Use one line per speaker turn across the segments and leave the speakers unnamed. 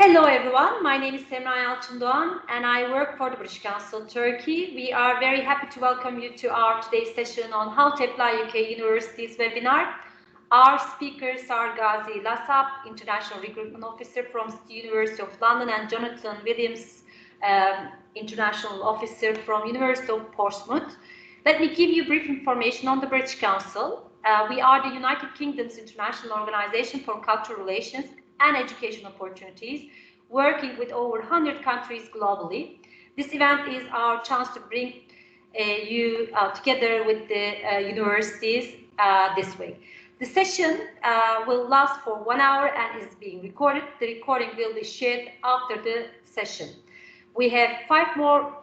Hello everyone, my name is Semra Yalçındoğan and I work for the British Council Turkey. We are very happy to welcome you to our today's session on how to apply UK Universities webinar. Our speakers are Gazi Lasap, International Recruitment Officer from the University of London, and Jonathan Williams, International Officer from University of Portsmouth. Let me give you brief information on the British Council. We are the United Kingdom's international organization for cultural relations and education opportunities, working with over 100 countries globally. This event is our chance to bring you together with the universities this way. The session will last for 1 hour and is being recorded. The recording will be shared after the session. We have 5 more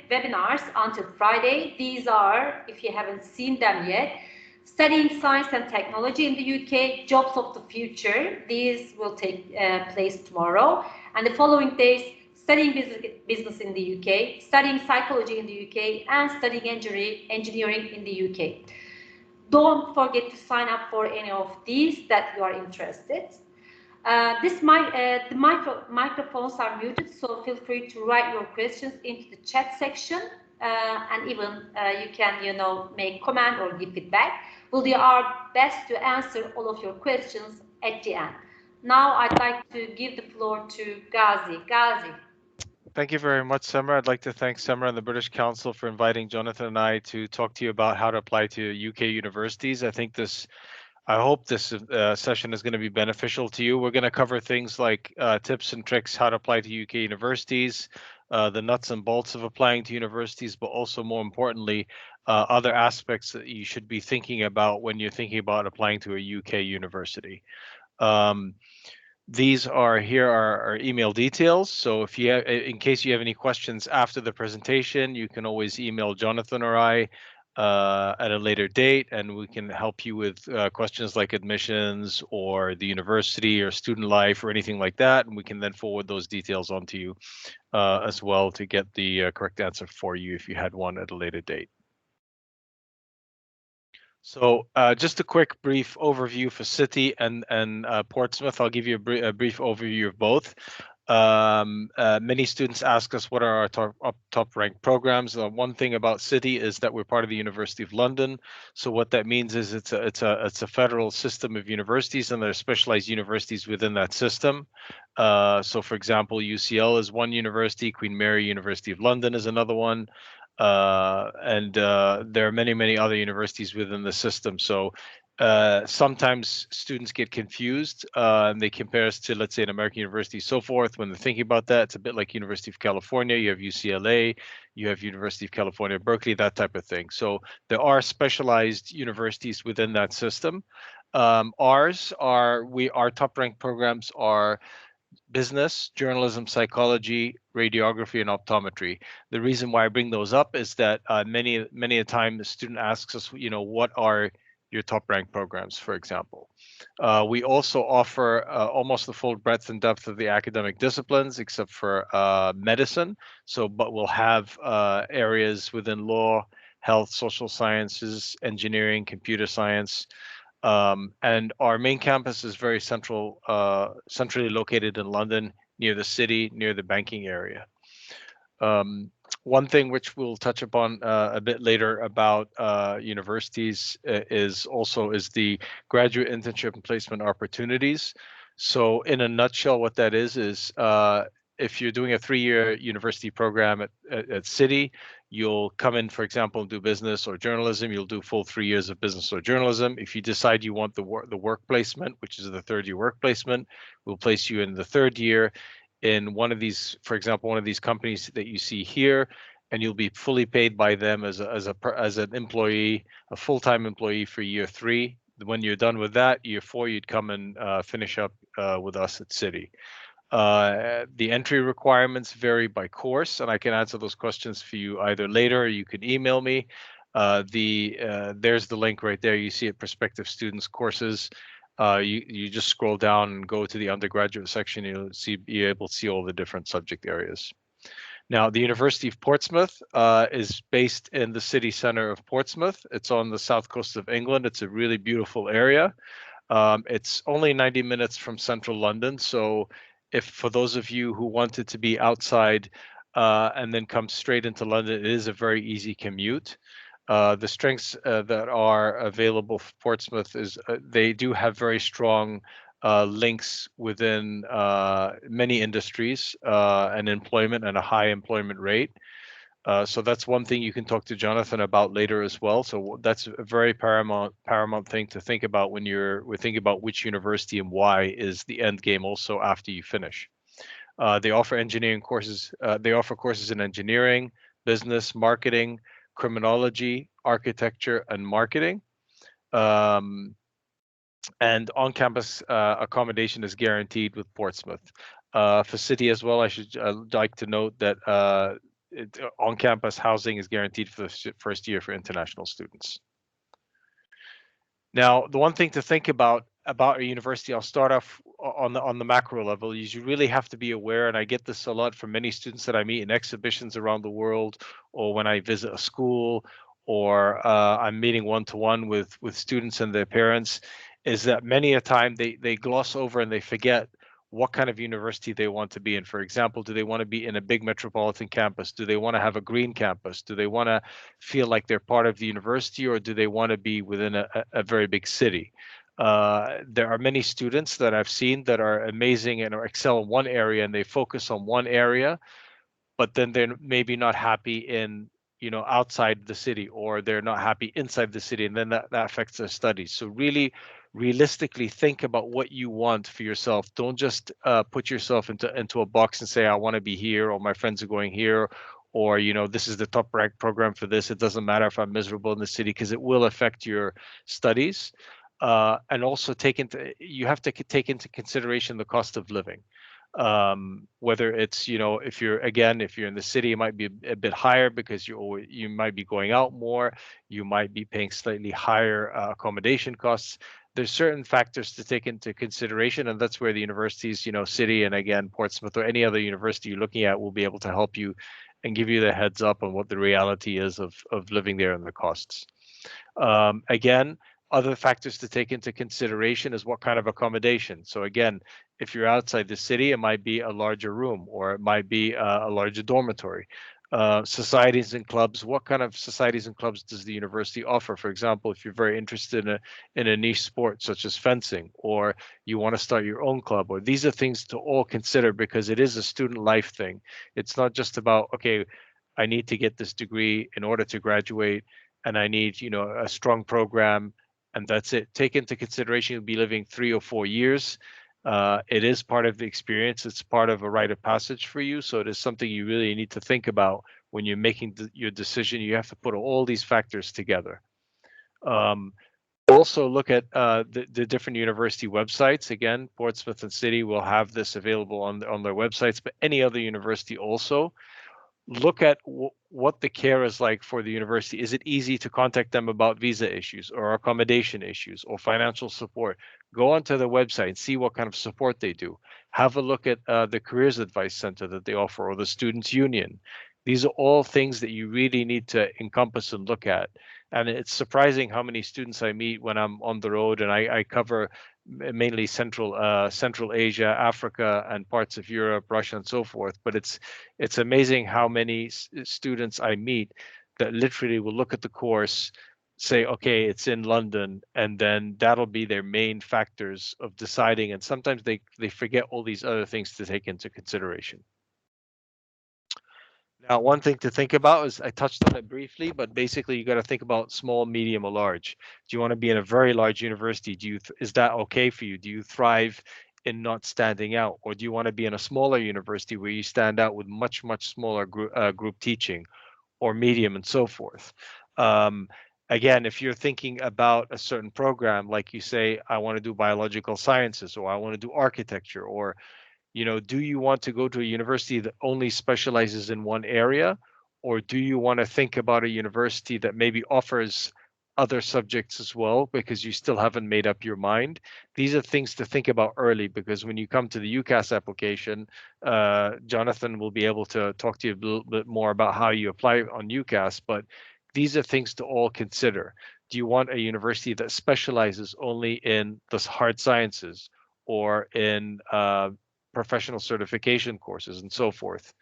webinars until Friday. These are, if you haven't seen them yet, Studying Science and Technology in the UK, Jobs of the Future. These will take place tomorrow. And the following days, Studying Business in the UK, Studying Psychology in the UK, and Studying Engineering in the UK. Don't forget to sign up for any of these that you are interested. The microphones are muted, so feel free to write your questions into the chat section, and even you can, make comment or give feedback. We'll do our best to answer all of your questions at the end. Now I'd like to give the floor to Gazi. Gazi.
Thank you very much, Semra. I'd like to thank Semra and the British Council for inviting Jonathan and I to talk to you about how to apply to UK universities. I hope this session is going to be beneficial to you. We're going to cover things like tips and tricks, how to apply to UK universities, the nuts and bolts of applying to universities, but also more importantly, other aspects that you should be thinking about when you're thinking about applying to a UK university. These are our email details. So if you in case you have any questions after the presentation, you can always email Jonathan or I at a later date, and we can help you with questions like admissions or the university or student life or anything like that. And we can then forward those details on to you as well to get the correct answer for you if you had one at a later date. So just a quick brief overview for City and Portsmouth. I'll give you a brief overview of both. Many students ask us what are our top ranked programs. One thing about City is that we're part of the University of London. So what that means is it's a federal system of universities, and there are specialized universities within that system. So for example, UCL is one university, Queen Mary University of London is another one. And there are many other universities within the system. So sometimes students get confused and they compare us to, let's say, an American university, so forth. When they're thinking about that, it's a bit like University of California. You have UCLA, you have University of California, Berkeley, that type of thing. So there are specialized universities within that system. Our top ranked programs are business, journalism, psychology, radiography, and optometry. The reason why I bring those up is that many a time the student asks us, what are your top ranked programs, for example. We also offer almost the full breadth and depth of the academic disciplines, except for medicine. But we'll have areas within law, health, social sciences, engineering, computer science. And our main campus is very centrally located in London, near the city, near the banking area. One thing which we'll touch upon a bit later about universities is the graduate internship and placement opportunities. So in a nutshell, what that is if you're doing a 3-year university program at City, you'll come in, for example, and do business or journalism. You'll do full 3 years of business or journalism. If you decide you want the work placement, which is the 3rd year work placement, we'll place you in the 3rd year in one of these, for example, one of these companies that you see here, and you'll be fully paid by them as an employee, a full-time employee for year 3. When you're done with that, year 4, you'd come and finish up with us at City. The entry requirements vary by course, and I can answer those questions for you either later or you can email me. There's the link right there. You see it, prospective students courses. You just scroll down and go to the undergraduate section. You're able to see all the different subject areas. Now, the University of Portsmouth is based in the city center of Portsmouth. It's on the south coast of England. It's a really beautiful area. It's only 90 minutes from central London, so if for those of you who wanted to be outside and then come straight into London, it is a very easy commute. The strengths that are available for Portsmouth is they do have very strong links within many industries and employment and a high employment rate. So that's one thing you can talk to Jonathan about later as well. So that's a very paramount thing to think about when we're thinking about which university and why is the end game also after you finish. They offer engineering courses. They offer courses in engineering, business, marketing, criminology, architecture, and marketing. And on-campus accommodation is guaranteed with Portsmouth. For City as well, I should like to note that on-campus housing is guaranteed for the first year for international students. Now, the one thing to think about a university, I'll start off on the macro level, is you really have to be aware, and I get this a lot from many students that I meet in exhibitions around the world, or when I visit a school, or I'm meeting one-to-one with students and their parents, is that many a time they gloss over and they forget what kind of university they want to be in. For example, do they want to be in a big metropolitan campus? Do they want to have a green campus? Do they want to feel like they're part of the university, or do they want to be within a very big city? There are many students that I've seen that are amazing and excel in one area and they focus on one area, but then they're maybe not happy in outside the city, or they're not happy inside the city, and then that affects their studies. So really realistically think about what you want for yourself. Don't just put yourself into a box and say, I want to be here, or my friends are going here, or this is the top ranked program for this. It doesn't matter if I'm miserable in the city, because it will affect your studies. And also you have to take into consideration the cost of living. Whether it's if you're in the city, it might be a bit higher because you might be going out more, you might be paying slightly higher accommodation costs. There's certain factors to take into consideration, and that's where the universities, City and again Portsmouth or any other university you're looking at will be able to help you and give you the heads up on what the reality is of living there and the costs. Again, other factors to take into consideration is what kind of accommodation. So again, if you're outside the city, it might be a larger room, or it might be a larger dormitory. Societies and clubs, what kind of societies and clubs does the university offer? For example, if you're very interested in a niche sport such as fencing, or you want to start your own club, or these are things to all consider, because it is a student life thing. It's not just about, okay, I need to get this degree in order to graduate, and I need, a strong program, and that's it. Take into consideration you'll be living 3 or 4 years. It is part of the experience. It's part of a rite of passage for you. So it is something you really need to think about when you're making your decision. You have to put all these factors together. Also look at the different university websites. Again, Portsmouth and City will have this available on their websites, but any other university also. Look at what the care is like for the university. Is it easy to contact them about visa issues or accommodation issues or financial support? Go onto the website and see what kind of support they do. Have a look at the Careers Advice Center that they offer, or the Students' Union. These are all things that you really need to encompass and look at. And it's surprising how many students I meet when I'm on the road, and I cover mainly Central Asia, Africa, and parts of Europe, Russia, and so forth. But it's amazing how many students I meet that literally will look at the course, say, okay, it's in London, and then that'll be their main factors of deciding. And sometimes they forget all these other things to take into consideration. Now, one thing to think about is, I touched on it briefly, but basically you got to think about small, medium, or large. Do you want to be in a very large university? Is that okay for you? Do you thrive in not standing out? Or do you want to be in a smaller university where you stand out with much, much smaller group teaching, or medium, and so forth? Again, if you're thinking about a certain program, like you say, I want to do biological sciences, or I want to do architecture, or do you want to go to a university that only specializes in one area, or do you want to think about a university that maybe offers other subjects as well, because you still haven't made up your mind? These are things to think about early, because when you come to the UCAS application, Jonathan will be able to talk to you a little bit more about how you apply on UCAS, but these are things to all consider. Do you want a university that specializes only in the hard sciences, or in professional certification courses and so forth.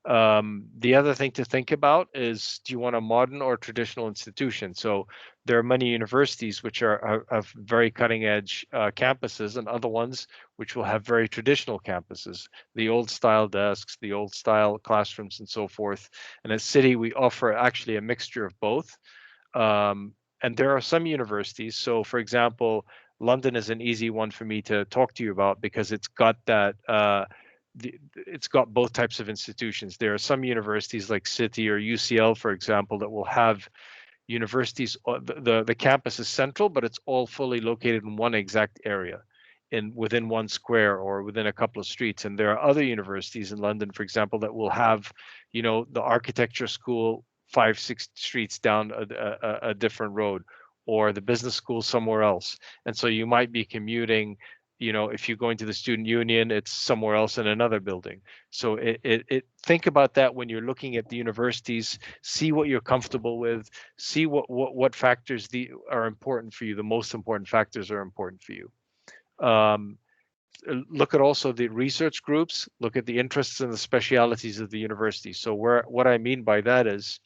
The other thing to think about is, do you want a modern or traditional institution? So there are many universities which have very cutting edge campuses, and other ones which will have very traditional campuses, the old style desks, the old style classrooms, and so forth. And at City, we offer actually a mixture of both. And there are some universities. So, for example, London is an easy one for me to talk to you about because it's got that. It's got both types of institutions. There are some universities like City or UCL, for example, that will have universities. The campus is central, but it's all fully located in one exact area, within one square or within a couple of streets. And there are other universities in London, for example, that will have, the architecture school 5-6 streets down a different road, or the business school somewhere else. And so you might be commuting, if you're going to the student union, it's somewhere else in another building. So think about that when you're looking at the universities. See what you're comfortable with. See what factors are important for you. The most important factors are important for you. Look at also the research groups. Look at the interests and the specialities of the university. So what I mean by that is,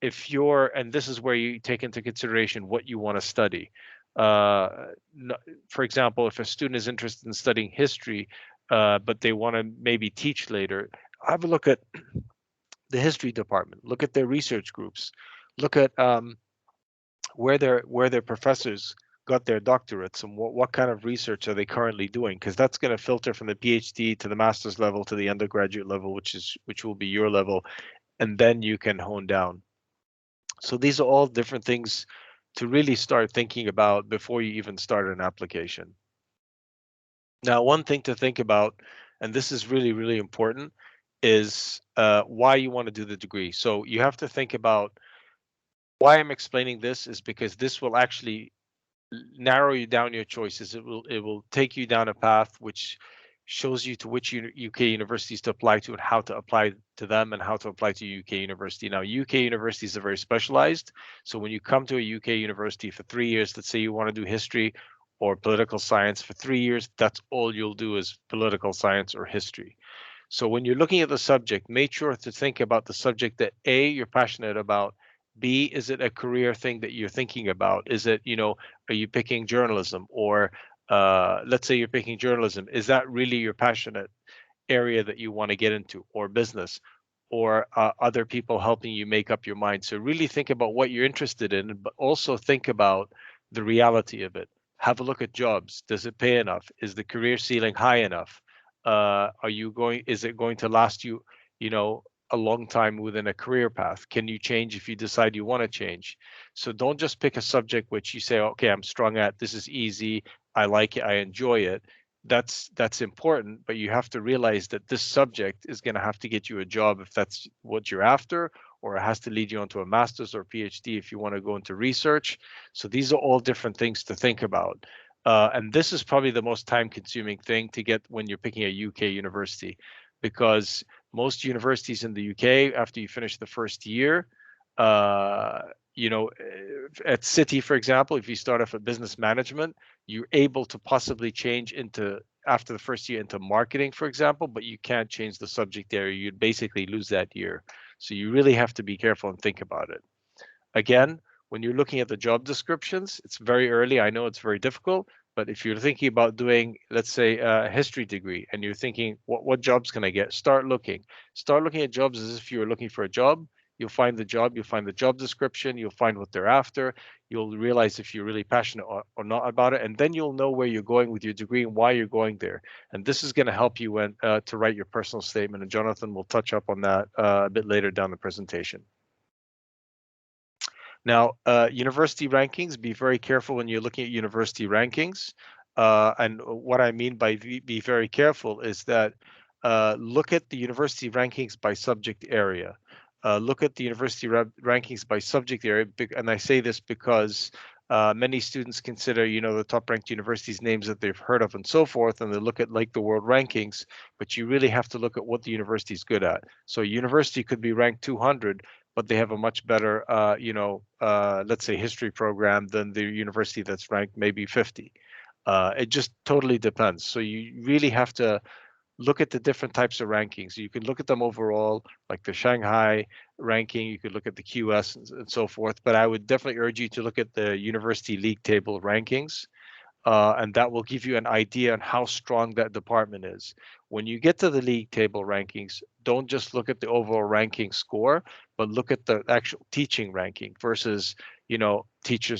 and this is where you take into consideration what you want to study. For example, if a student is interested in studying history, but they want to maybe teach later, have a look at the history department. Look at their research groups. Look at where their professors got their doctorates and what kind of research are they currently doing, because that's going to filter from the PhD to the master's level to the undergraduate level, which will be your level, and then you can hone down. So these are all different things to really start thinking about before you even start an application. Now, one thing to think about, and this is really, really important, is why you want to do the degree. So you have to think about why I'm explaining this is because this will actually narrow you down your choices. It will take you down a path which shows you to which UK universities to apply to and how to apply to them and how to apply to UK university. Now, UK universities are very specialized. So when you come to a UK university for 3 years, let's say you want to do history or political science for 3 years, that's all you'll do is political science or history. So when you're looking at the subject, make sure to think about the subject that A, you're passionate about. B, is it a career thing that you're thinking about? Is it, are you picking journalism? Or let's say you're picking journalism. Is that really your passionate area that you want to get into, or business, or other people helping you make up your mind? So really think about what you're interested in, but also think about the reality of it. Have a look at jobs. Does it pay enough? Is the career ceiling high enough? Is it going to last you, a long time within a career path? Can you change if you decide you want to change? So don't just pick a subject which you say, okay, I'm strong at, this is easy, I like it, I enjoy it. That's important, but you have to realize that this subject is going to have to get you a job if that's what you're after, or it has to lead you onto a master's or PhD if you want to go into research. So these are all different things to think about. And this is probably the most time-consuming thing to get when you're picking a UK university, because most universities in the UK, after you finish the first year, at City, for example, if you start off at business management, you're able to possibly change after the first year into marketing, for example, but you can't change the subject area. You'd basically lose that year. So you really have to be careful and think about it. Again, when you're looking at the job descriptions, it's very early. I know it's very difficult, but if you're thinking about doing, let's say, a history degree, and you're thinking, what jobs can I get? Start looking at jobs as if you were looking for a job. You'll find the job, you'll find the job description, you'll find what they're after. You'll realize if you're really passionate or not about it, and then you'll know where you're going with your degree and why you're going there. And this is going to help you to write your personal statement. And Jonathan will touch up on that a bit later down the presentation. Now, university rankings, be very careful when you're looking at university rankings. And what I mean by be very careful is that look at the university rankings by subject area. Look at the university rankings by subject area. And I say this because many students consider, the top ranked universities names that they've heard of and so forth, and they look at like the world rankings, but you really have to look at what the university is good at. So a university could be ranked 200, but they have a much better, let's say history program than the university that's ranked maybe 50. It just totally depends. So you really have to look at the different types of rankings. You can look at them overall, like the Shanghai ranking, you could look at the QS and so forth, but I would definitely urge you to look at the university league table rankings, and that will give you an idea on how strong that department is. When you get to the league table rankings, don't just look at the overall ranking score, but look at the actual teaching ranking versus, teacher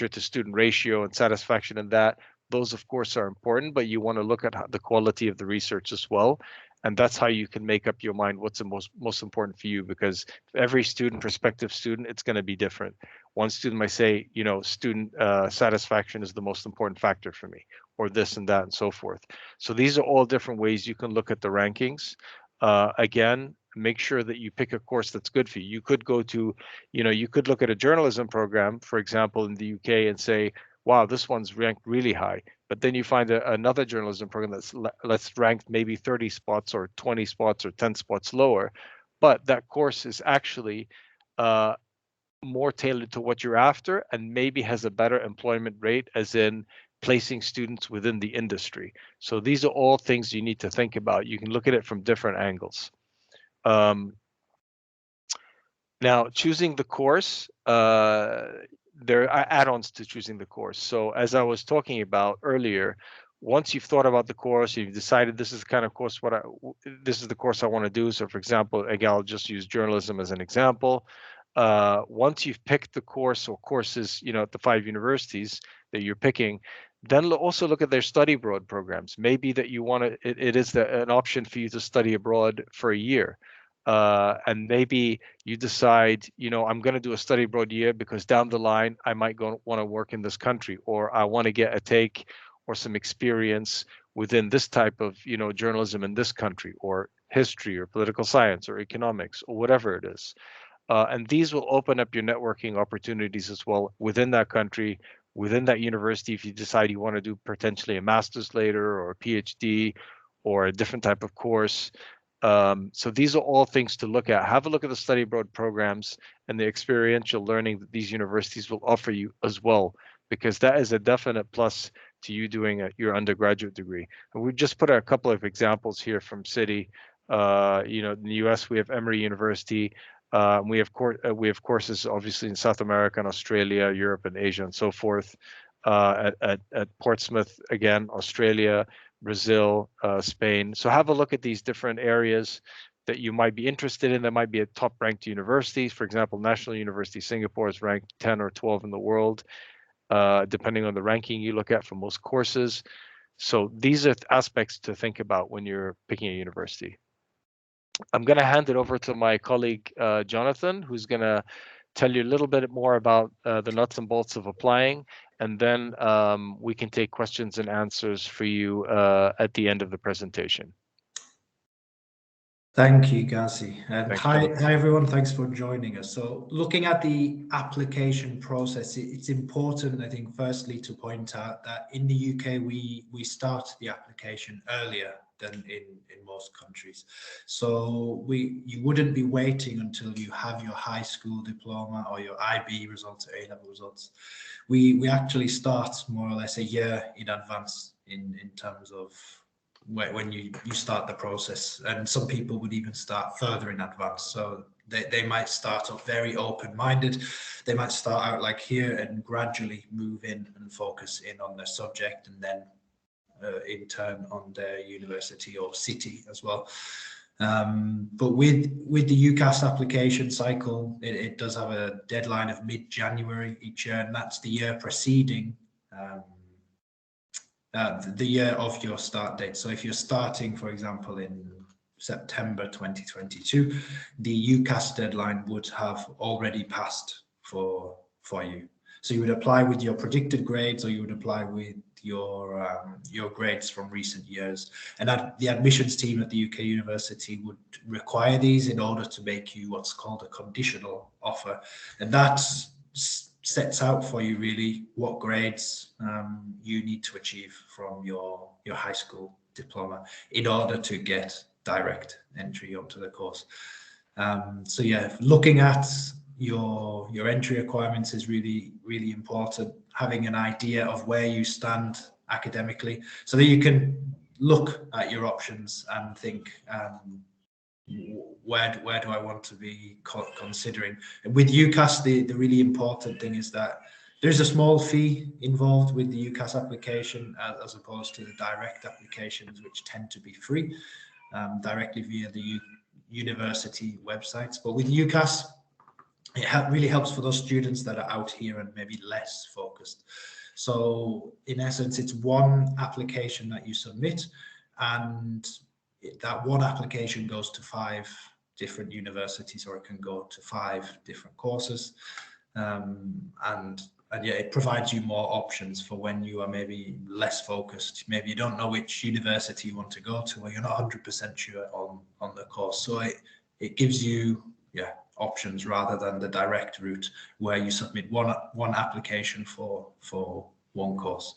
to student ratio and satisfaction in that. Those, of course, are important, but you want to look at the quality of the research as well. And that's how you can make up your mind what's the most important for you, because every student, prospective student, it's going to be different. One student might say, student satisfaction is the most important factor for me, or this and that and so forth. So these are all different ways you can look at the rankings. Again, make sure that you pick a course that's good for you. You could go to, you could look at a journalism program, for example, in the UK and say, wow, this one's ranked really high. But then you find another journalism program that's ranked maybe 30 spots or 20 spots or 10 spots lower. But that course is actually more tailored to what you're after and maybe has a better employment rate, as in placing students within the industry. So these are all things you need to think about. You can look at it from different angles. Now, choosing the course, there are add-ons to choosing the course. So as I was talking about earlier, once you've thought about the course, you've decided this is the kind of course this is the course I want to do. So for example, again, I'll just use journalism as an example. Once you've picked the course or courses, at the 5 universities that you're picking, then also look at their study abroad programs. Maybe that you want to, it is an option for you to study abroad for a year. And maybe you decide, I'm going to do a study abroad year because down the line, I might want to work in this country, or I want to get a take or some experience within this type of, journalism in this country, or history or political science or economics or whatever it is. And these will open up your networking opportunities as well within that country, within that university, if you decide you want to do potentially a master's later or a PhD or a different type of course. So these are all things to look at. Have a look at the study abroad programs and the experiential learning that these universities will offer you as well, because that is a definite plus to you doing your undergraduate degree. And we've just put a couple of examples here from City. In the US, we have Emory University. We have courses obviously in South America and Australia, Europe and Asia and so forth. At Portsmouth, again, Australia, Brazil, Spain. So have a look at these different areas that you might be interested in. That might be at top ranked universities. For example, National University Singapore is ranked 10 or 12 in the world, depending on the ranking you look at for most courses. So these are aspects to think about when you're picking a university. I'm going to hand it over to my colleague, Jonathan, who's going to tell you a little bit more about the nuts and bolts of applying, and then we can take questions and answers for you at the end of the presentation.
Thank you, Ghazi. And
hi
everyone, thanks for joining us. So looking at the application process, it's important, I think, firstly to point out that in the UK, we start the application earlier than in most countries. So you wouldn't be waiting until you have your high school diploma or your IB results or A-level results. We actually start more or less a year in advance in terms of when you start the process, and some people would even start further in advance. So they might start off very open-minded. They might start out like here and gradually move in and focus in on their subject, and then in turn on their university or city as well. But with the UCAS application cycle, it does have a deadline of mid-January each year, and that's the year preceding the year of your start date. So if you're starting, for example, in September 2022, the UCAS deadline would have already passed for you. So you would apply with your predicted grades, or you would apply with your grades from recent years. And the admissions team at the UK university would require these in order to make you what's called a conditional offer. And that sets out for you really what grades you need to achieve from your high school diploma in order to get direct entry onto the course. So yeah, looking at your entry requirements is really, really important. Having an idea of where you stand academically, so that you can look at your options and think, where do I want to be considering? And with UCAS, the really important thing is that there's a small fee involved with the UCAS application as opposed to the direct applications, which tend to be free directly via the university websites. But with UCAS, it really helps for those students that are out here and maybe less focused. So in essence, it's one application that you submit, and that one application goes to 5 different universities, or it can go to 5 different courses. And yeah, it provides you more options for when you are maybe less focused. Maybe you don't know which university you want to go to, or you're not 100% sure on the course. So it gives you, yeah, options rather than the direct route where you submit one application for one course.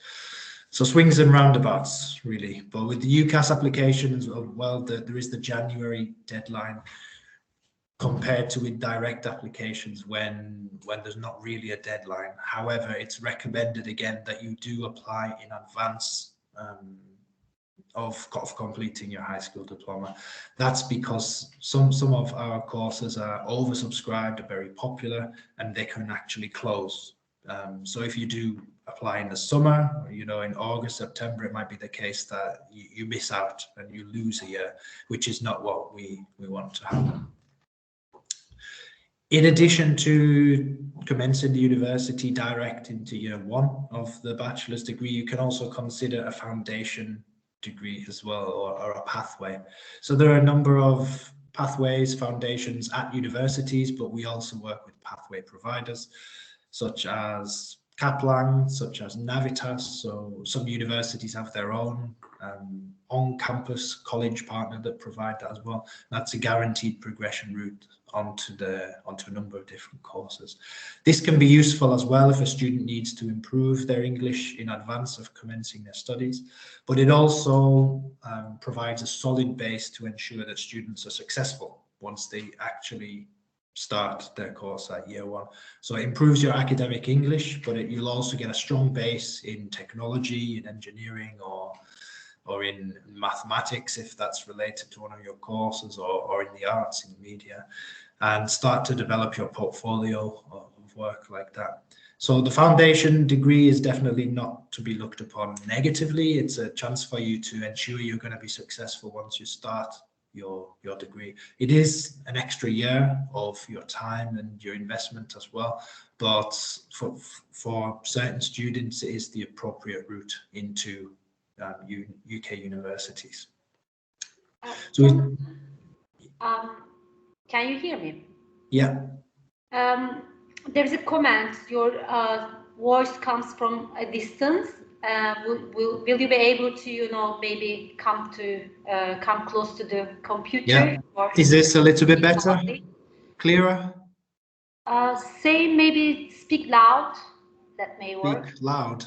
So swings and roundabouts, really. But with the UCAS applications, well, there is the January deadline compared to with direct applications when there's not really a deadline. However, it's recommended again that you do apply in advance of completing your high school diploma. That's because some of our courses are oversubscribed, are very popular, and they can actually close. So if you do apply in the summer, in August, September, it might be the case that you miss out and you lose a year, which is not what we want to happen. In addition to commencing the university direct into year 1 of the bachelor's degree, you can also consider a foundation degree as well, or a pathway. So there are a number of pathways, foundations at universities, but we also work with pathway providers such as Kaplan, such as Navitas. So some universities have their own on-campus college partner that provide that as well. That's a guaranteed progression route onto a number of different courses. This can be useful as well if a student needs to improve their English in advance of commencing their studies, but it also provides a solid base to ensure that students are successful once they actually start their course at year 1. So it improves your academic English, but you'll also get a strong base in technology, in engineering, or in mathematics, if that's related to one of your courses, or in the arts, in media, and start to develop your portfolio of work like that. So the foundation degree is definitely not to be looked upon negatively. It's a chance for you to ensure you're going to be successful once you start your degree. It is an extra year of your time and your investment as well, but for certain students, it is the appropriate route into UK universities.
Can you hear me?
Yeah.
There's a comment. Your voice comes from a distance. Will you be able to, maybe come close to the computer?
Yeah. Is this a little bit better? Clearer?
Maybe speak loud. That may work.
Speak loud.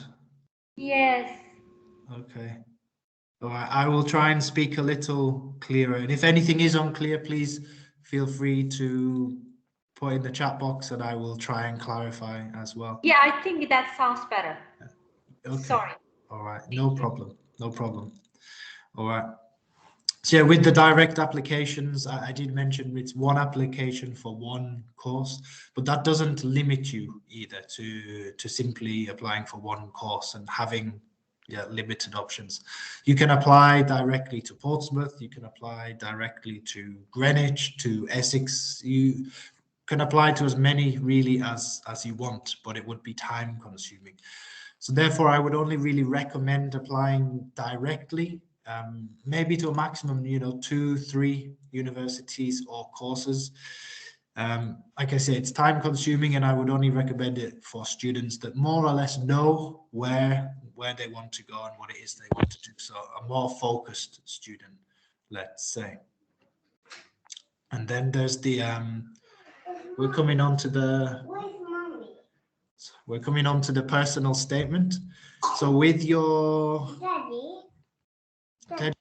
Yes.
Okay. All right. I will try and speak a little clearer. And if anything is unclear, please feel free to put in the chat box, and I will try and clarify as well.
Yeah, I think that sounds better.
Okay.
Sorry.
All right. No problem. No problem. All right. So yeah, with the direct applications, I did mention it's one application for one course, but that doesn't limit you either to simply applying for one course and having limited options. You can apply directly to Portsmouth, you can apply directly to Greenwich, to Essex. You can apply to as many really as you want, but it would be time consuming. So therefore, I would only really recommend applying directly, maybe to a maximum, 2-3 universities or courses. Like I say, it's time consuming, and I would only recommend it for students that more or less know where they want to go and what it is they want to do. So a more focused student, let's say. And then there's the we're coming on to the personal statement. So with your Daddy.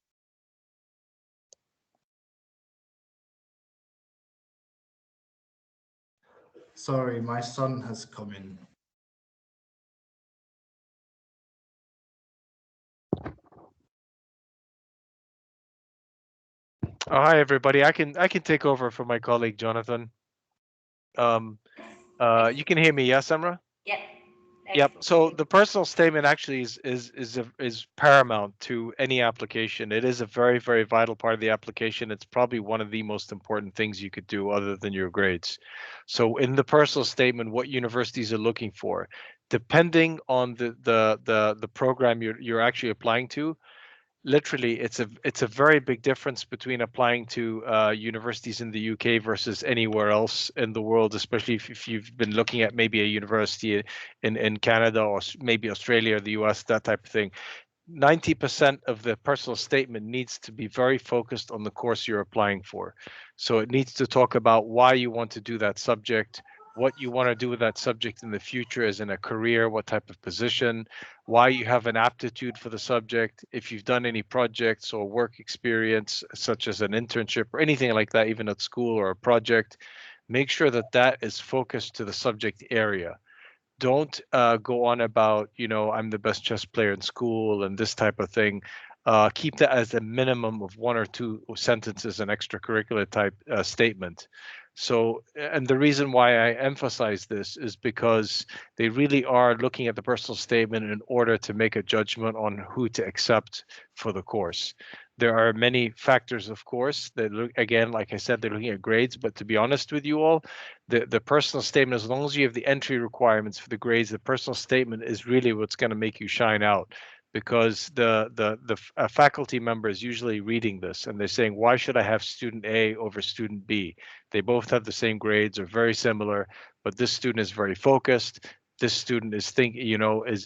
Sorry, my son has come in.
Oh, hi everybody. I can take over for my colleague Jonathan. You can hear me, yes, Samra?
Yep.
Yep.
Excellent.
So the personal statement actually is paramount to any application. It is a very, very vital part of the application. It's probably one of the most important things you could do other than your grades. So in the personal statement, what universities are looking for, depending on the program you're actually applying to, literally it's a very big difference between applying to universities in the UK versus anywhere else in the world, especially if you've been looking at maybe a university in Canada or maybe Australia or the US, that type of thing. 90% of the personal statement needs to be very focused on the course you're applying for. So it needs to talk about why you want to do that subject, what you want to do with that subject in the future as in a career, what type of position, why you have an aptitude for the subject, if you've done any projects or work experience, such as an internship or anything like that, even at school or a project. Make sure that that is focused to the subject area. Don't go on about, I'm the best chess player in school and this type of thing. Keep that as a minimum of one or two sentences, an extracurricular type statement. So, and the reason why I emphasize this is because they really are looking at the personal statement in order to make a judgment on who to accept for the course. There are many factors, of course, that look, again, like I said, they're looking at grades, but to be honest with you all, the personal statement, as long as you have the entry requirements for the grades, the personal statement is really what's going to make you shine out, because a faculty member is usually reading this and they're saying, why should I have student A over student B? They both have the same grades or very similar, but this student is very focused. This student is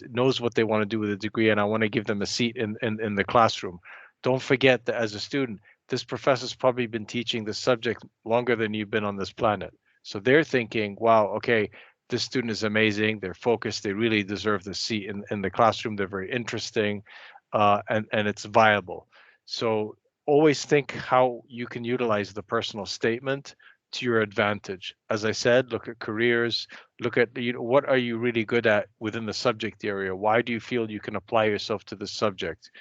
knows what they want to do with a degree, and I want to give them a seat in the classroom. Don't forget that as a student, this professor's probably been teaching this subject longer than you've been on this planet. So they're thinking, wow, okay, this student is amazing. They're focused. They really deserve the seat in the classroom. They're very interesting, and it's viable. So always think how you can utilize the personal statement to your advantage. As I said, look at careers, look at what are you really good at within the subject area? Why do you feel you can apply yourself to the subject?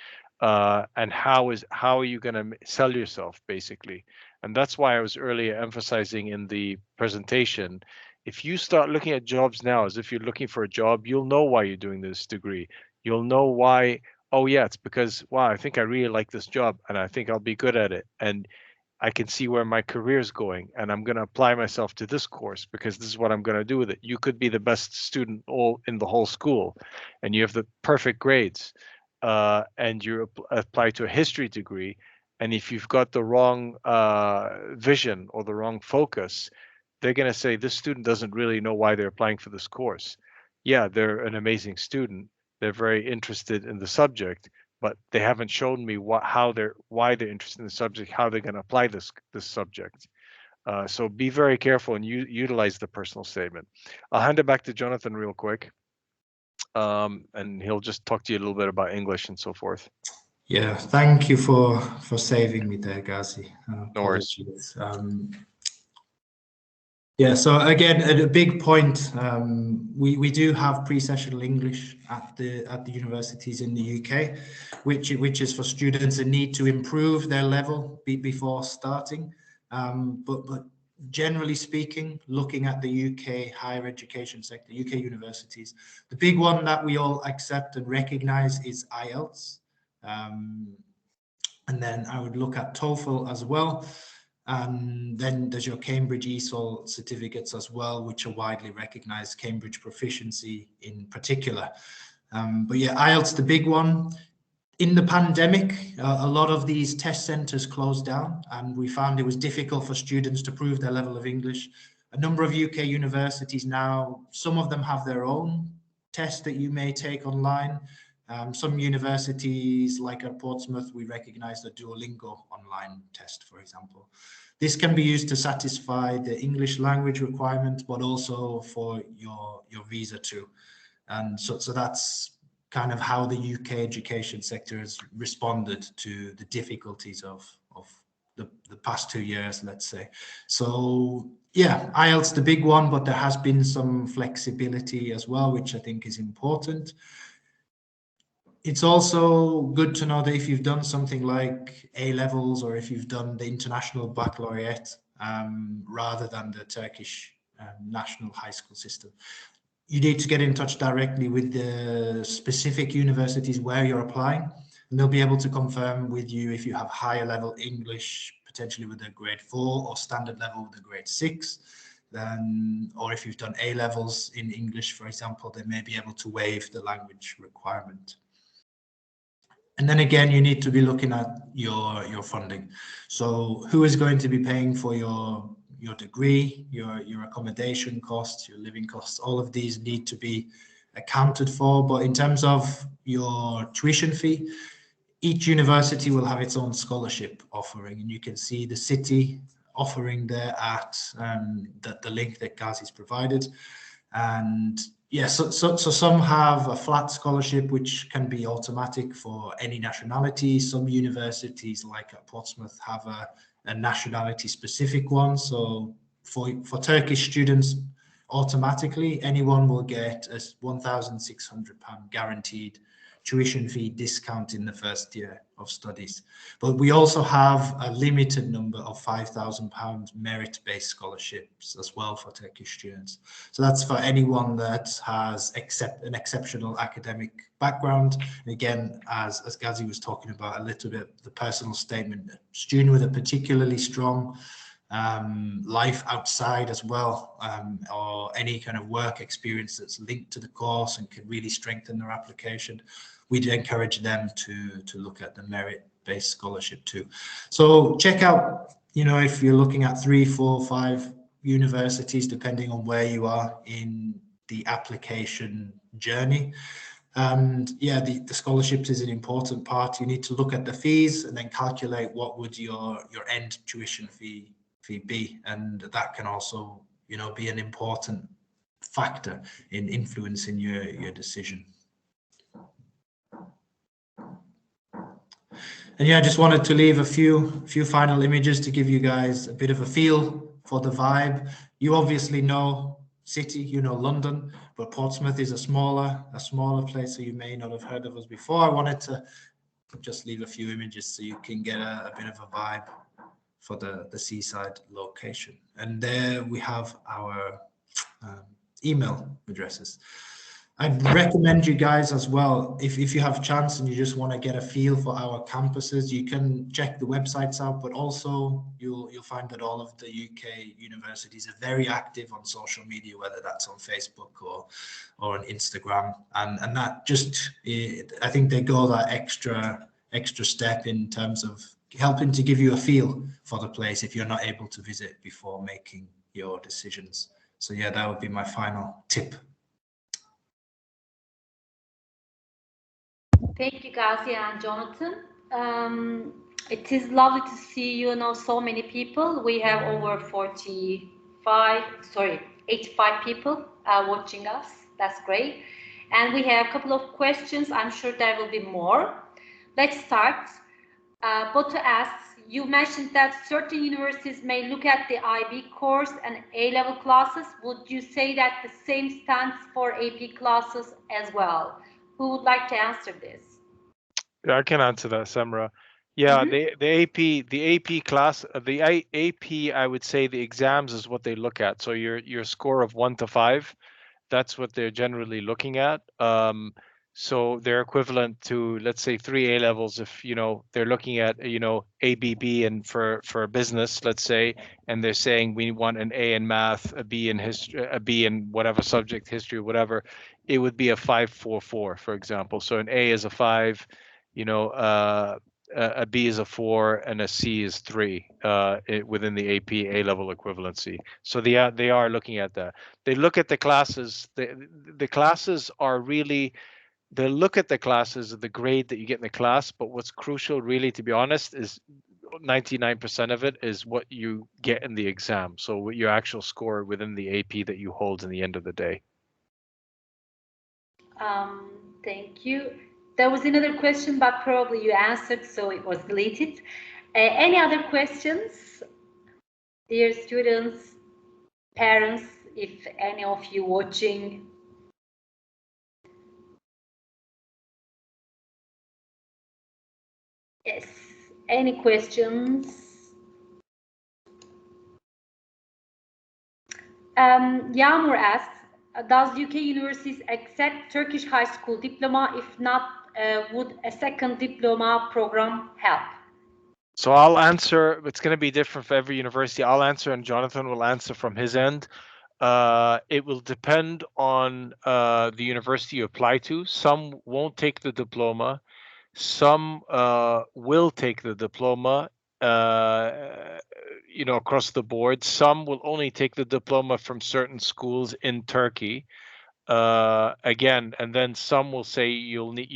And how are you going to sell yourself, basically? And that's why I was earlier emphasizing in the presentation, if you start looking at jobs now as if you're looking for a job, you'll know why you're doing this degree. You'll know why, oh yeah, it's because, wow, I think I really like this job and I think I'll be good at it. And I can see where my career is going, and I'm going to apply myself to this course because this is what I'm going to do with it. You could be the best student all in the whole school and you have the perfect grades, and you apply to a history degree, and if you've got the wrong vision or the wrong focus, they're going to say this student doesn't really know why they're applying for this course. Yeah, they're an amazing student. They're very interested in the subject, but they haven't shown me why they're interested in the subject, how they're going to apply this subject. So be very careful and utilize the personal statement. I'll hand it back to Jonathan real quick, and he'll just talk to you a little bit about English and so forth.
Yeah, thank you for saving me there, Ghazi.
No worries.
Apologies. Yeah, so again, at a big point, we do have pre-sessional English at the universities in the UK, which is for students that need to improve their level before starting. But generally speaking, looking at the UK higher education sector, UK universities, the big one that we all accept and recognize is IELTS. And then I would look at TOEFL as well. And then there's your Cambridge ESOL certificates as well, which are widely recognized, Cambridge proficiency in particular. But yeah, IELTS, the big one. In the pandemic, a lot of these test centers closed down, and we found it was difficult for students to prove their level of English. A number of UK universities now, some of them have their own test that you may take online. Some universities, like at Portsmouth, we recognize the Duolingo online test, for example. This can be used to satisfy the English language requirement, but also for your visa too. And so that's kind of how the UK education sector has responded to the difficulties of the past 2 years, let's say. So yeah, IELTS the big one, but there has been some flexibility as well, which I think is important. it's also good to know that if you've done something like A levels or if you've done the international baccalaureate rather than the Turkish national high school system, you need to get in touch directly with the specific universities where you're applying, and they'll be able to confirm with you if you have higher level English, potentially with a grade 4, or standard level with a grade 6. Then, or if you've done A levels in English, for example, they may be able to waive the language requirement. And then again, you need to be looking at your funding. So who is going to be paying for your degree, your accommodation costs, your living costs? All of these need to be accounted for. But in terms of your tuition fee, each university will have its own scholarship offering, and you can see the city offering there at the link that Gazi's provided. And yeah, so some have a flat scholarship, which can be automatic for any nationality. Some universities, like at Portsmouth, have a nationality specific one. So for Turkish students, automatically anyone will get a £1,600 guaranteed tuition fee discount in the first year of studies. But we also have a limited number of £5,000 merit-based scholarships as well for Turkish students. So that's for anyone that has an exceptional academic background. And again, as Gazi was talking about a little bit, the personal statement, a student with a particularly strong life outside as well, or any kind of work experience that's linked to the course and can really strengthen their application, we'd encourage them to look at the merit-based scholarship too. So check out, if you're looking at 3, 4, 5 universities, depending on where you are in the application journey. And yeah, the scholarships is an important part. You need to look at the fees and then calculate what would your end tuition fee be, and that can also be an important factor in influencing your decision. And yeah, I just wanted to leave a few final images to give you guys a bit of a feel for the vibe. You obviously know city, London, but Portsmouth is a smaller place, so you may not have heard of us before. I wanted to just leave a few images so you can get a bit of a vibe for the seaside location. And there we have our email addresses. I'd recommend you guys as well, if you have a chance and you just want to get a feel for our campuses, you can check the websites out, but also you'll find that all of the UK universities are very active on social media, whether that's on Facebook or on Instagram. And that just, I think they go that extra step in terms of helping to give you a feel for the place if you're not able to visit before making your decisions. So yeah, that would be my final tip.
Thank you, Gazi and Jonathan. It is lovely to see so many people. We have over 85 people watching us. That's great. And we have a couple of questions. I'm sure there will be more. Let's start. Botu asks, you mentioned that certain universities may look at the IB course and A-level classes. Would you say that the same stands for AP classes as well? Who would like to answer this?
Yeah, I can answer that, Samra. Yeah, the AP class, the AP, I would say the exams is what they look at. So your score of 1 to 5, that's what they're generally looking at. So they're equivalent to, let's say, 3 A levels. If they're looking at ABB and for business, let's say, and they're saying we want an A in math, a B in history, a B in whatever subject, history, whatever, it would be a 5-4-4, for example. So an A is a 5, a B is a 4, and a C is 3 within the AP A level equivalency. So they are looking at that. They look at the classes. The classes are really. They look at the classes, the grade that you get in the class, but what's crucial, really, to be honest, is 99% of it is what you get in the exam. So what your actual score within the AP that you hold in the end of the day.
Thank you. There was another question, but probably you answered, so it was deleted. Any other questions? Dear students, parents, if any of you watching. Yes. Any questions? Yağmur asks, does UK universities accept Turkish high school diploma? If not, would a second diploma program help?
So I'll answer. It's going to be different for every university. I'll answer, and Jonathan will answer from his end. It will depend on the university you apply to. Some won't take the diploma. Some will take the diploma, across the board. Some will only take the diploma from certain schools in Turkey. Again, and then some will say you'll need,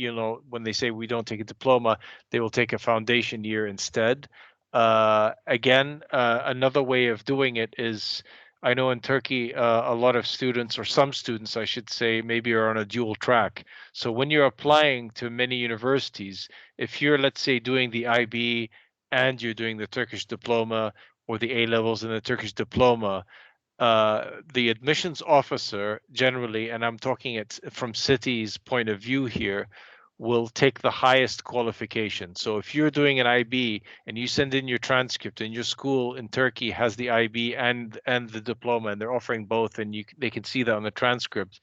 when they say we don't take a diploma, they will take a foundation year instead. Again, another way of doing it is, I know in Turkey, a lot of students, or some students, I should say, maybe are on a dual track. So when you're applying to many universities, if you're, let's say, doing the IB and you're doing the Turkish diploma, or the A levels and the Turkish diploma, the admissions officer generally, and I'm talking it from City's point of view here, will take the highest qualification. So if you're doing an IB and you send in your transcript, and your school in Turkey has the IB and the diploma, and they're offering both, and they can see that on the transcript,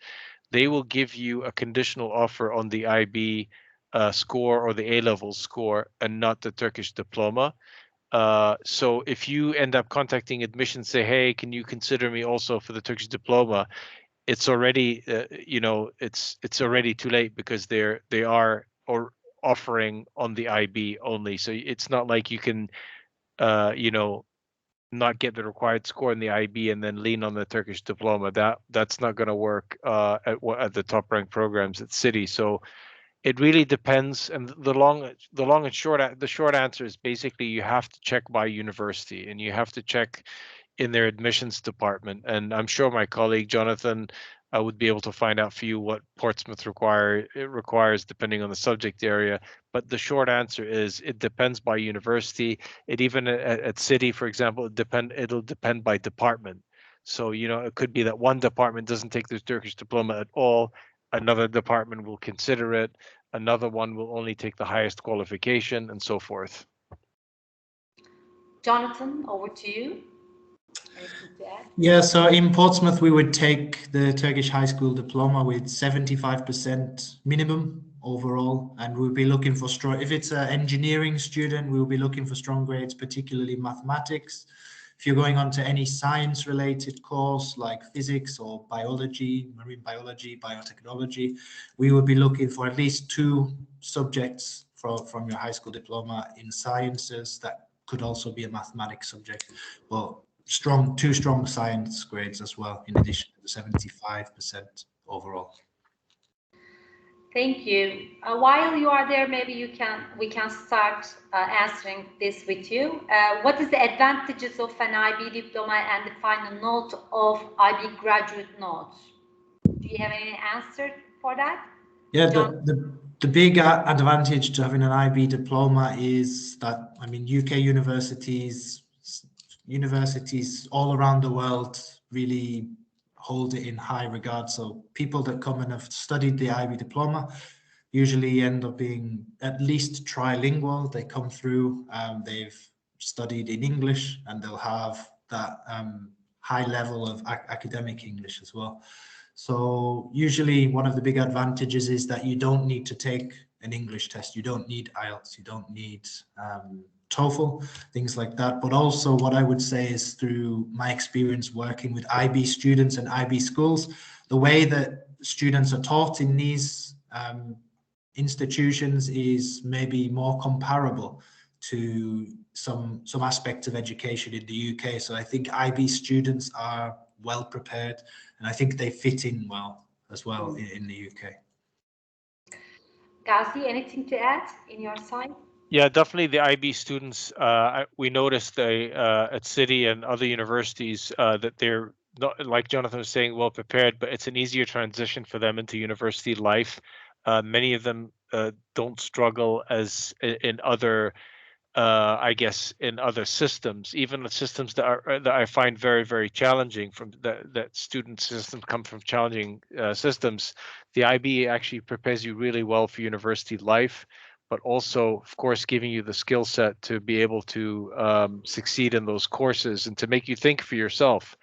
they will give you a conditional offer on the IB score or the A level score, and not the Turkish diploma. So if you end up contacting admissions, say, hey, can you consider me also for the Turkish diploma? It's already, it's already too late, because they are or offering on the IB only. So it's not like you can, not get the required score in the IB and then lean on the Turkish diploma. That's not going to work at the top ranked programs at City. So it really depends, and the short answer is basically you have to check by university, and you have to check in their admissions department. And I'm sure my colleague Jonathan would be able to find out for you what Portsmouth requires depending on the subject area. But the short answer is it depends by university. It even at City, for example, it'll depend by department. So it could be that one department doesn't take the Turkish diploma at all. Another department will consider it. Another one will only take the highest qualification, and so forth.
Jonathan, over to you. Anything to add?
Yeah, so in Portsmouth, we would take the Turkish high school diploma with 75% minimum overall, and we'll be looking for strong. If it's an engineering student, we'll be looking for strong grades, particularly mathematics. If you're going on to any science-related course like physics or biology, marine biology, biotechnology, we would be looking for at least 2 subjects from your high school diploma in sciences. That could also be a mathematics subject, but 2 strong science grades as well, in addition to the 75% overall.
Thank you. While you are there, maybe we can start answering this with you. What is the advantages of an IB diploma and the final note of IB graduate notes? Do you have any answer for that?
Yeah, the big advantage to having an IB diploma is that, UK universities all around the world really hold it in high regard. So people that come and have studied the IB diploma usually end up being at least trilingual. They come through, they've studied in English, and they'll have that high level of academic English as well. So usually one of the big advantages is that you don't need to take an English test. You don't need IELTS. You don't need TOEFL, things like that. But also what I would say is, through my experience working with IB students and IB schools, the way that students are taught in these institutions is maybe more comparable to some aspects of education in the UK. So I think IB students are well prepared, and I think they fit in well as well in the UK.
Ghazi, anything to add in your side?
Yeah, definitely the IB students, we noticed at City and other universities that they're not, like Jonathan was saying, well prepared, but it's an easier transition for them into university life. Many of them don't struggle as in other, I guess, in other systems, even the systems that I find very, very challenging. From that student systems come from challenging systems. The IB actually prepares you really well for university life. but also, of course, giving you the skill set to be able to succeed in those courses and to make you think for yourself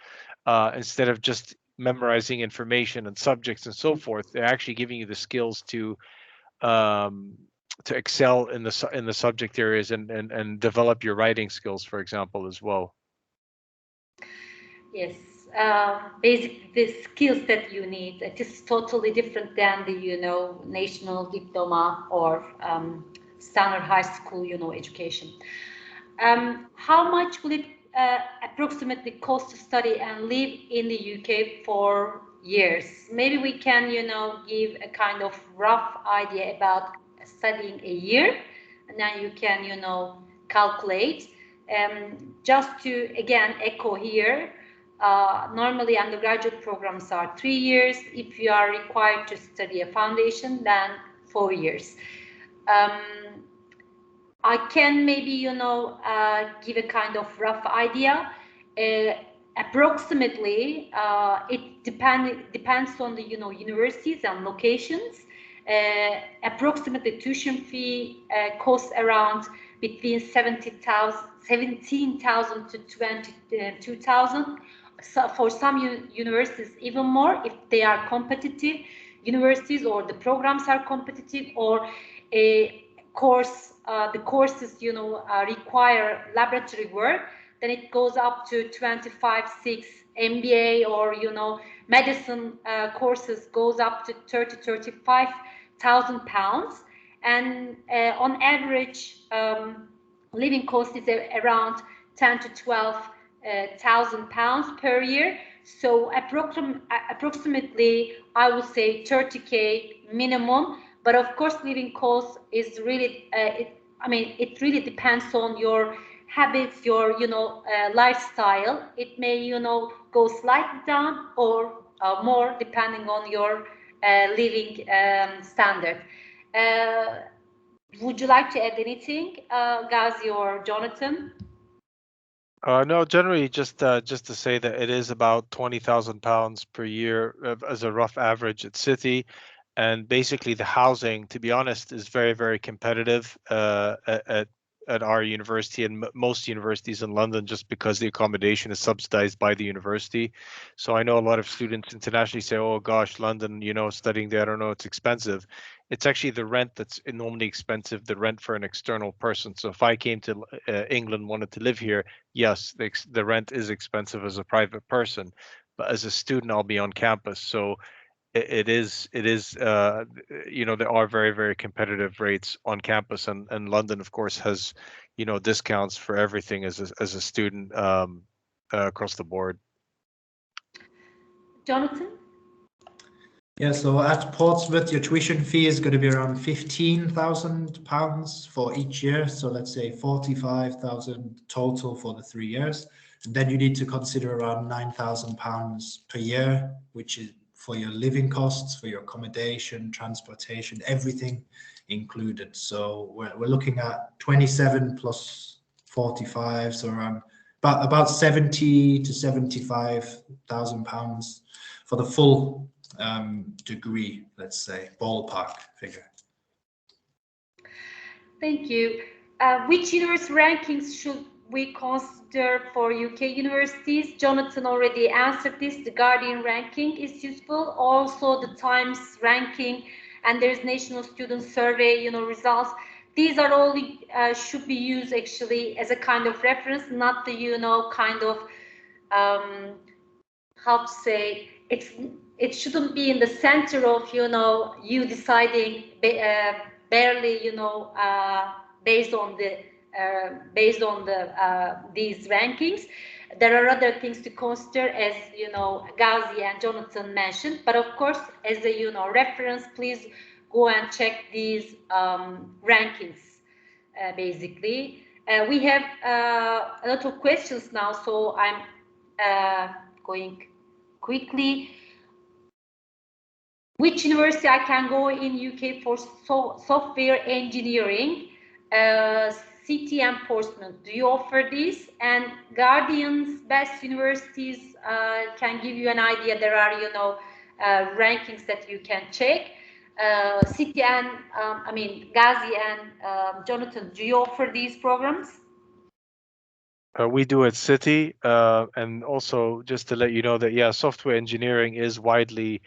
instead of just memorizing information and subjects and so forth. They're actually giving you the skills to excel in the subject areas and develop your writing skills, for example, as well.
Yes, basically the skills that you need, it is totally different than the, national diploma or standard high school, education. How much will it approximately cost to study and live in the UK for years? Maybe we can, give a kind of rough idea about studying a year, and then you can, calculate. Just to, again, echo here, normally undergraduate programs are 3 years. If you are required to study a foundation, then 4 years. I can maybe, give a kind of rough idea. Approximately, it depends on the, universities and locations. Approximately tuition fee costs around between 17,000 to 22,000. So for some universities, even more if they are competitive universities or the programs are competitive, or a course, the courses, require laboratory work, then it goes up to 25,600. MBA or, medicine courses goes up to 35,000 pounds. And on average, living cost is around 10 to 12,000 pounds per year. So approximately, I would say 30K minimum. But of course, living cost is really, it really depends on your habits, your, lifestyle. It may, go slightly down or more depending on your living standard. Would you like to add anything, Ghazi or Jonathan?
No, generally just to say that it is about £20,000 per year as a rough average at City, and basically the housing, to be honest, is very, very competitive at our university and most universities in London, just because the accommodation is subsidized by the university. So I know a lot of students internationally say, "Oh gosh, London, studying there, I don't know, it's expensive." It's actually the rent that's normally expensive, the rent for an external person. So if I came to England, wanted to live here, yes, the rent is expensive as a private person, but as a student, I'll be on campus. So it is there are very, very competitive rates on campus, and London, of course, has discounts for everything as a student across the board.
Jonathan?
Yeah, so at Portsmouth, your tuition fee is going to be around £15,000 for each year. So let's say 45,000 total for the 3 years. And then you need to consider around £9,000 per year, which is for your living costs, for your accommodation, transportation, everything included. So we're looking at 27 plus 45, so around about 70 to 75,000 pounds for the full degree, let's say, ballpark figure.
Thank you. Which university rankings should we consider for UK universities? Jonathan already answered this. The Guardian ranking is useful. Also the Times ranking, and there's National Student Survey, results. These are all should be used actually as a kind of reference, not the, kind of, how to say, it shouldn't be in the center of, you deciding barely, based on the these rankings. There are other things to consider, as Ghazi and Jonathan mentioned. But of course, as a reference, please go and check these rankings. Basically, we have a lot of questions now, so I'm going quickly. Which university I can go in UK for software engineering? City and Portsmouth. Do you offer this? And Guardian's best universities can give you an idea. There are, rankings that you can check. City and Ghazi and Jonathan, do you offer these programs?
We do at City, and also just to let you know that, yeah, software engineering is widely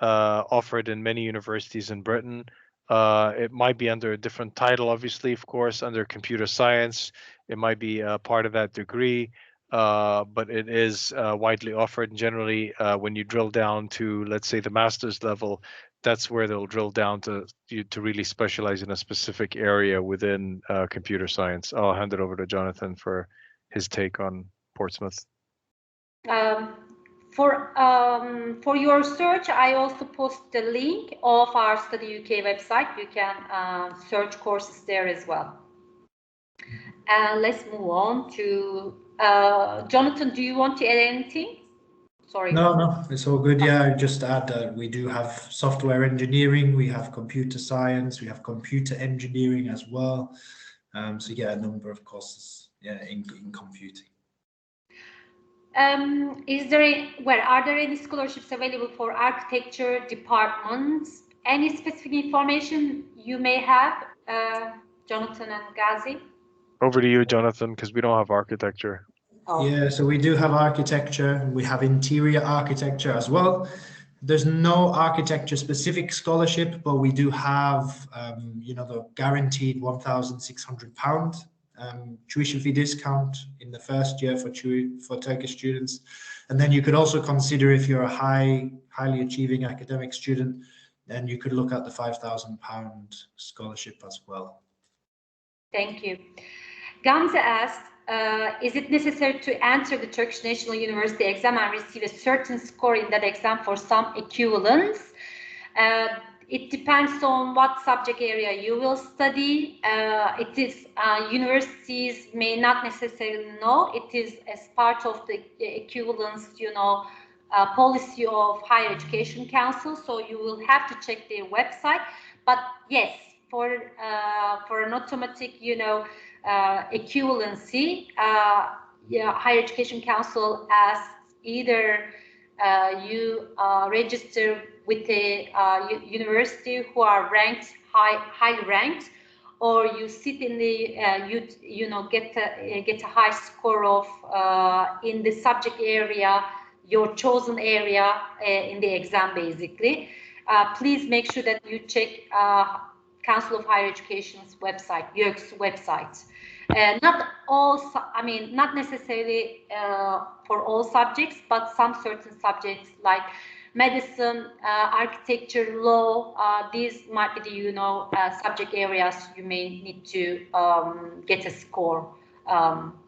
offered in many universities in Britain. It might be under a different title, obviously, of course, under computer science. It might be part of that degree, but it is widely offered. And generally, when you drill down to, let's say, the master's level, that's where they'll drill down to really specialize in a specific area within computer science. I'll hand it over to Jonathan for his take on Portsmouth.
For your search, I also post the link of our Study UK website. You can search courses there as well. And let's move on to Jonathan. Do you want to add anything? Sorry.
No, it's all good. Yeah, just add that we do have software engineering, we have computer science, we have computer engineering as well. So yeah, a number of courses, yeah, in computing.
Are there any scholarships available for architecture departments? Any specific information you may have, Jonathan and Ghazi?
Over to you, Jonathan, because we don't have architecture.
Oh. Yeah, so we do have architecture. We have interior architecture as well. There's no architecture specific scholarship, but we do have, the guaranteed £1,600 tuition fee discount in the first year for Turkish students. And then you could also consider, if you're a highly achieving academic student, then you could look at the £5,000 scholarship as well.
Thank you. Gamze asked, is it necessary to enter the Turkish National University exam and receive a certain score in that exam for some equivalence? It depends on what subject area you will study. Universities may not necessarily know. It is as part of the equivalence, policy of Higher Education Council. So you will have to check their website. But yes, for an automatic, equivalency, Higher Education Council asks either you register with a university who are ranked high ranked, or you sit in the get a high score of in the subject area, your chosen area in the exam, basically. Please make sure that you check Council of Higher Education's website, YÖK's website. Not necessarily for all subjects, but some certain subjects like medicine, architecture, law. These might be the subject areas you may need to get a score,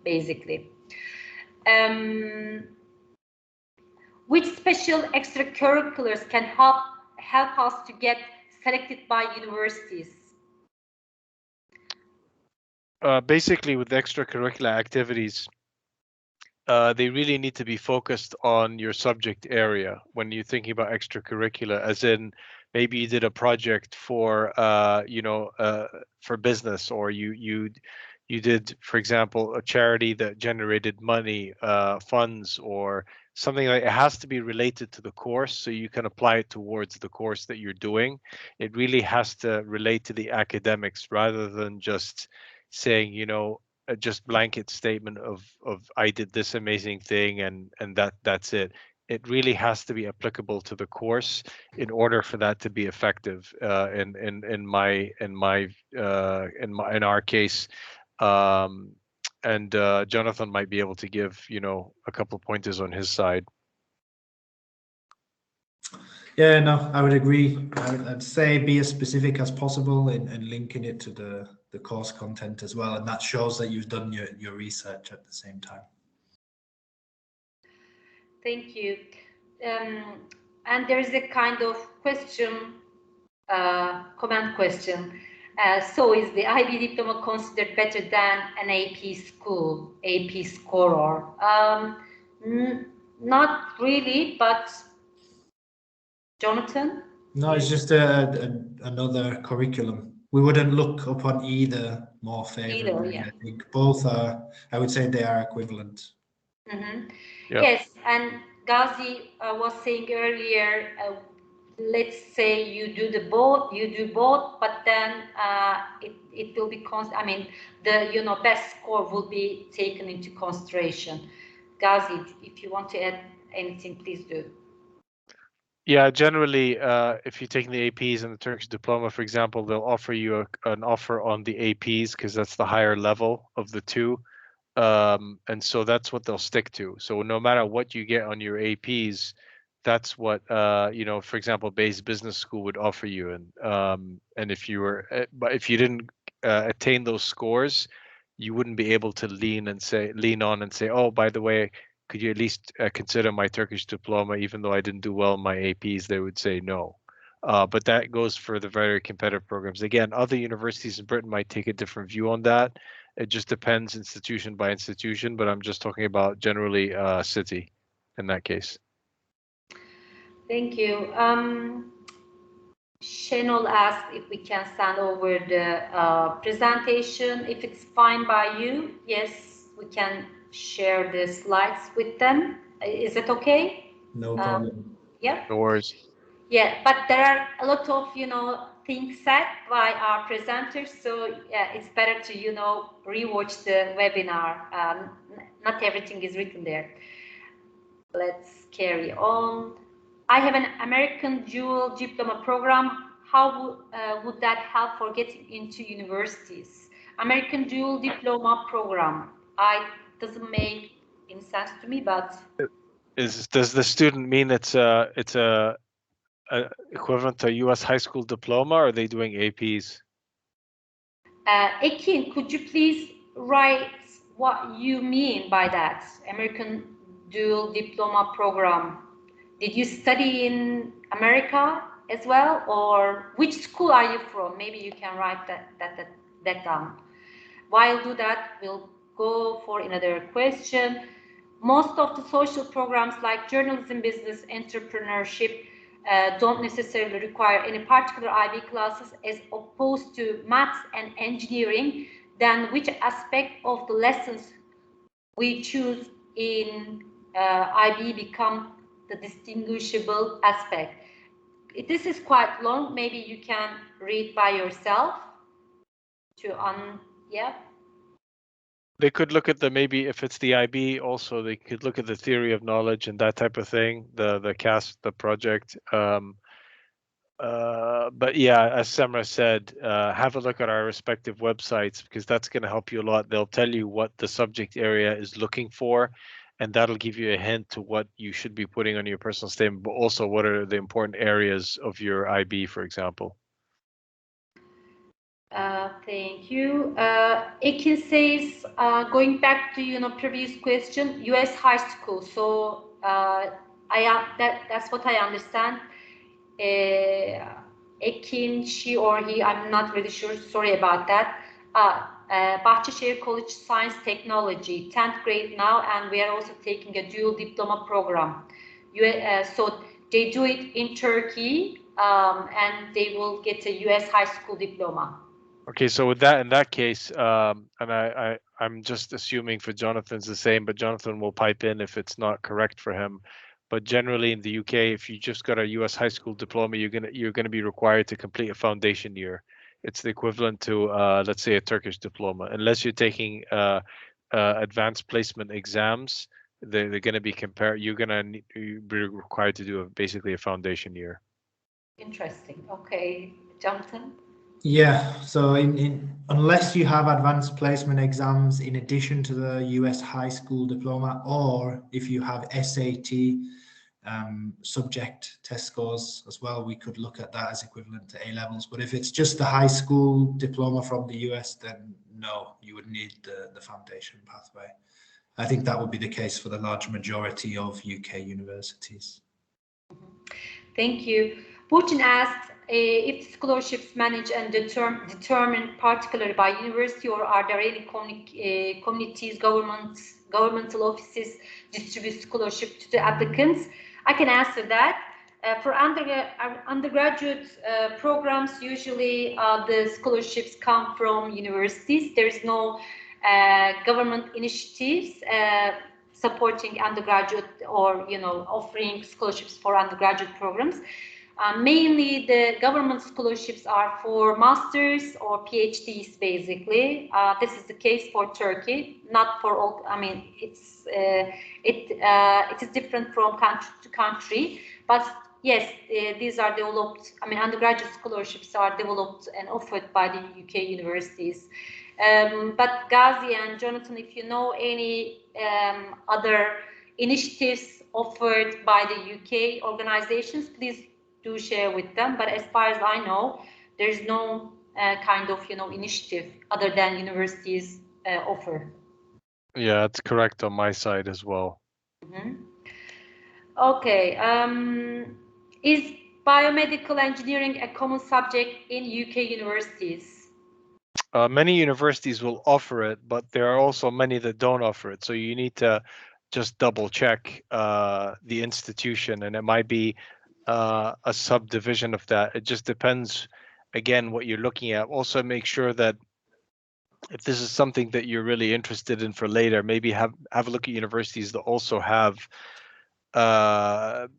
basically. Which special extracurriculars can help us to get selected by universities?
Basically, with extracurricular activities, they really need to be focused on your subject area when you're thinking about extracurricular, as in maybe you did a project for for business, or you did, for example, a charity that generated money, funds, or something like it has to be related to the course so you can apply it towards the course that you're doing. It really has to relate to the academics rather than just saying, just blanket statement of I did this amazing thing and that's it. It really has to be applicable to the course in order for that to be effective. In our case, and Jonathan might be able to give a couple of pointers on his side.
Yeah, no, I would agree. I'd say be as specific as possible and linking it to the course content as well, and that shows that you've done your research at the same time.
Thank you. And there is a kind of question, comment question. So is the IB diploma considered better than an AP scorer? Not really, but Jonathan?
No, it's just another curriculum. We wouldn't look upon either more favorably. Yeah. I think both are, I would say they are equivalent.
Mm-hmm. Yep. Yes, and Ghazi was saying earlier, let's say you do both, but then it will be I mean, the best score will be taken into consideration. Gazi, if you want to add anything, please do.
Yeah, generally, if you're taking the APs and the Turkish diploma, for example, they'll offer you an offer on the APs because that's the higher level of the two. And so that's what they'll stick to. So no matter what you get on your APs, that's what for example, Bayes Business School would offer you. And if you were, but if you didn't attain those scores, you wouldn't be able to lean on and say, oh, by the way, could you at least consider my Turkish diploma, even though I didn't do well in my APs? They would say no. But that goes for the very competitive programs. Again, other universities in Britain might take a different view on that. It just depends institution by institution, but I'm just talking about generally city in that case.
Thank you. Shenol asked if we can send over the presentation. If it's fine by you, yes, we can share the slides with them. Is it okay?
No problem.
Yeah.
No worries.
Yeah, but there are a lot of things said by our presenters, so yeah, it's better to rewatch the webinar. Not everything is written there. Let's carry on. I have an American dual diploma program. How would that help for getting into universities? American dual diploma program. Doesn't make any sense to me, but
Does the student mean it's a equivalent to a U.S. high school diploma, or are they doing APs?
Ekin, could you please write what you mean by that? American dual diploma program. Did you study in America as well, or which school are you from? Maybe you can write that down. While do that, we'll go for another question. Most of the social programs like journalism, business, entrepreneurship don't necessarily require any particular IB classes as opposed to maths and engineering. Then which aspect of the lessons we choose in IB become the distinguishable aspect? This is quite long. Maybe you can read by yourself yeah.
They could look at maybe if it's the IB also, they could look at the theory of knowledge and that type of thing, the project. But yeah, as Semra said, have a look at our respective websites because that's going to help you a lot. They'll tell you what the subject area is looking for, and that'll give you a hint to what you should be putting on your personal statement, but also what are the important areas of your IB, for example.
Thank you. Ekin says, going back to previous question, U.S. high school. So that's what I understand. Ekin, she or he, I'm not really sure. Sorry about that. Bahçeşehir College Science Technology, 10th grade now, and we are also taking a dual diploma program. So they do it in Turkey, and they will get a U.S. high school diploma.
Okay, so with that, in that case, and I'm just assuming for Jonathan's the same, but Jonathan will pipe in if it's not correct for him. But generally in the UK, if you just got a US high school diploma, you're gonna be required to complete a foundation year. It's the equivalent to let's say a Turkish diploma, unless you're taking advanced placement exams. They're gonna be You're gonna be required to do basically a foundation year.
Interesting. Okay, Jonathan.
Yeah, so unless you have advanced placement exams in addition to the US high school diploma, or if you have SAT subject test scores as well, we could look at that as equivalent to A levels. But if it's just the high school diploma from the US, then no, you would need the foundation pathway. I think that would be the case for the large majority of UK universities.
Thank you. Putin asked if scholarships managed and determined particularly by university, or are there any communities, governmental offices distribute scholarship to the applicants? I can answer that. For undergraduate programs, usually the scholarships come from universities. There is no government initiatives supporting undergraduate or offering scholarships for undergraduate programs. Mainly the government scholarships are for masters or PhDs, basically. This is the case for Turkey, not for all. I mean, it is different from country to country, but yes, these are developed. I mean, undergraduate scholarships are developed and offered by the UK universities. But Ghazi and Jonathan, if you know any other initiatives offered by the UK organizations, please do share with them. But as far as I know, there's no kind of initiative other than universities offer.
Yeah, it's correct on my side as well.
Mm-hmm. Okay. Is biomedical engineering a common subject in UK universities?
Many universities will offer it, but there are also many that don't offer it. So you need to just double check the institution, and it might be a subdivision of that. It just depends, again, what you're looking at. Also, make sure that if this is something that you're really interested in for later, maybe have a look at universities that also have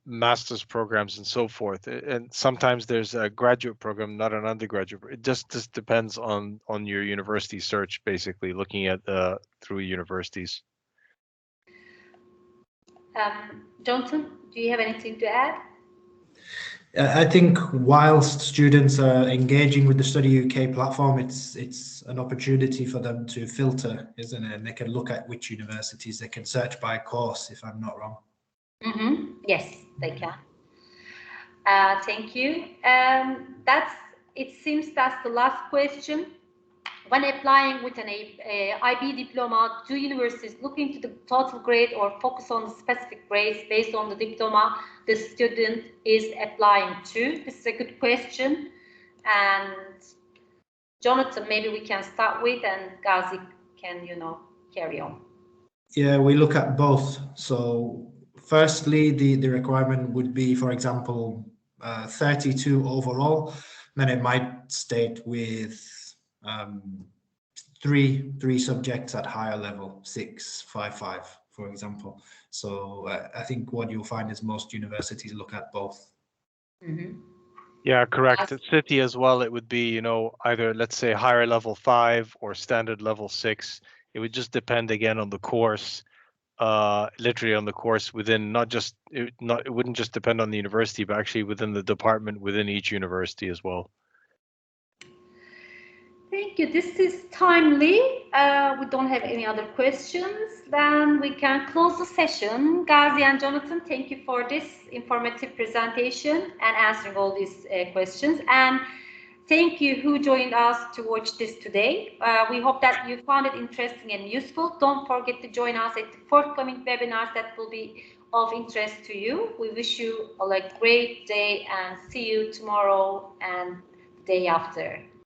master's programs and so forth. And sometimes there's a graduate program, not an undergraduate. It just depends on your university search, basically looking at through universities.
Jonathan, do you have anything to add?
I think whilst students are engaging with the Study UK platform, it's an opportunity for them to filter, isn't it? And they can look at which universities they can search by course, if I'm not wrong.
Mm-hmm. Yes, they can. Thank you. It seems that's the last question. When applying with an IB diploma, do universities look into the total grade or focus on the specific grades based on the diploma the student is applying to? This is a good question. And Jonathan, maybe we can start with, and Ghazi can, carry on.
Yeah, we look at both. So firstly, the requirement would be, for example, 32 overall. Then it might state with three subjects at higher level, 6, 5, 5, for example. So I think what you'll find is most universities look at both.
Mm-hmm.
Yeah, correct. At City as well, it would be, either, let's say, higher level 5 or standard level 6. It would just depend again on the course, literally on the course within, it wouldn't just depend on the university, but actually within the department within each university as well.
Thank you. This is timely. We don't have any other questions. Then we can close the session. Ghazi and Jonathan, thank you for this informative presentation and answering all these questions. And thank you who joined us to watch this today. We hope that you found it interesting and useful. Don't forget to join us at the forthcoming webinars that will be of interest to you. We wish you all a great day and see you tomorrow and the day after.